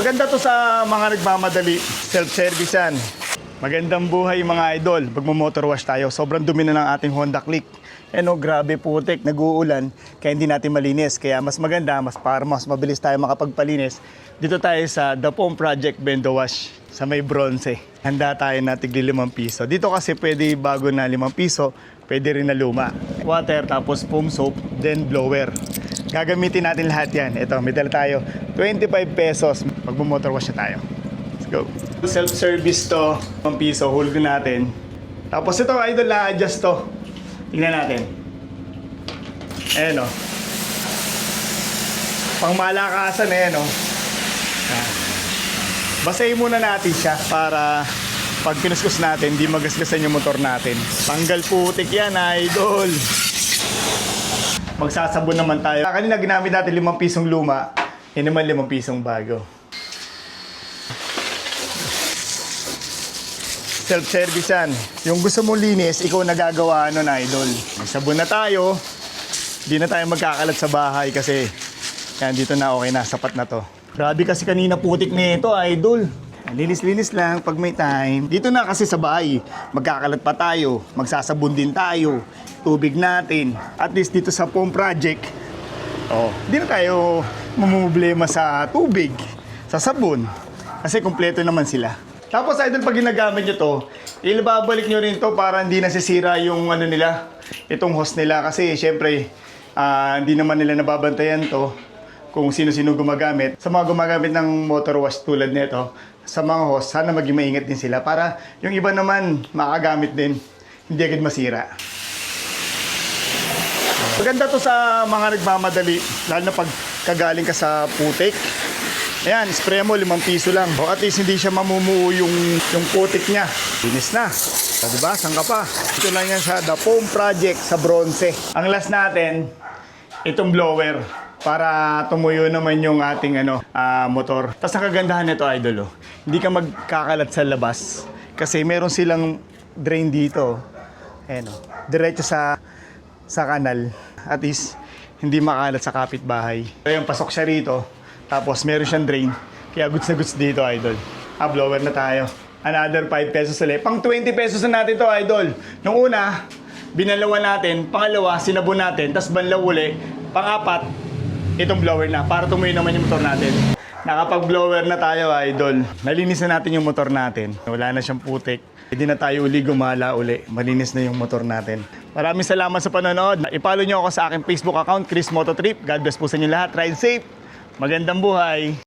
Maganda to sa mga nagmamadali. Self-service yan. Magandang buhay mga idol. Magmo-motor wash tayo. Sobrang dumi na ng ating Honda Click. Grabe putik, nag-uulan. Kaya hindi natin malinis. Kaya mas maganda, mas mabilis tayo makapagpalinis. Dito tayo sa The Foam Project Bendo Wash sa may bronze. Handa tayo na tigli 5 piso. Dito kasi pwede bago na 5 piso, pwede rin na luma. Water, tapos foam soap, then blower. Gagamitin natin lahat yan. Ito, may dala tayo. 25 pesos. Magmo-motor wash na tayo. Let's go. Self-service to. 1 piso, hulog natin. Tapos ito, idol, na-adjust to. Tingnan natin. Ayan o. Pang malakasan na yan o. Basahin muna natin siya para pag kinuskus natin, di magasgasan yung motor natin. Tanggal putik yan, idol. Magsasabon naman tayo. Kanina ginamit natin 5 pisong luma. Yan naman 5 pisong bago. Self-service yan. Yung gusto mong linis, ikaw nagagawa nun, idol. Magsabon na tayo. Di na tayo magkakalat sa bahay kasi yan, dito na okay na, sapat na to. Grabe kasi kanina putik na ito, idol. Linis-linis lang pag may time. Dito na kasi sa bahay, magkakalat pa tayo. Magsasabon din tayo. Tubig natin. At least dito sa Foam Project, di na tayo mamumblema sa tubig, sa sabon. Kasi kumpleto naman sila. Tapos idol, pag ginagamit nyo to, ilababalik nyo rin to para hindi nasisira yung ano nila, itong hose nila. Kasi syempre, hindi naman nila nababantayan to kung sino-sino gumagamit. Sa mga gumagamit ng motor wash tulad nito, sa mga hose, sana maging maingat din sila para yung iba naman makagamit din, hindi agad masira. Maganda to sa mga nagmamadali, lalo na pag kagaling ka sa putik. Ayan, spray mo 5 piso lang. O at least hindi siya mamumuo yung putik niya. Linis na. O diba? Saan ka pa? Ito lang yan sa The Foam Project sa bronze. Ang last natin, itong blower. Para tumuyo naman yung ating motor. Tapos ang kagandahan nito, idol, hindi ka magkakalat sa labas. Kasi meron silang drain dito. Ayan, diretso sa kanal. At least, hindi makalat sa kapitbahay. Ayun, pasok siya rito. Tapos meron siyang drain. Kaya goods na goods dito, idol. Blower na tayo. Another 5 pesos ulit. Pang 20 pesos na natin to, idol. Nung una, binalawan natin. Pangalawa, sinabon natin. Tapos banlaw uli. Pang-apat, itong blower na. Para tumuyo naman yung motor natin. Nakapag-blower na tayo, idol. Nalinis na natin yung motor natin. Wala na siyang putik. Hindi na tayo uli gumala uli. Malinis na yung motor natin. Maraming salamat sa panonood. I-follow nyo ako sa aking Facebook account, Chris Mototrip. God bless po sa inyo lahat. Ride safe. Magandang buhay.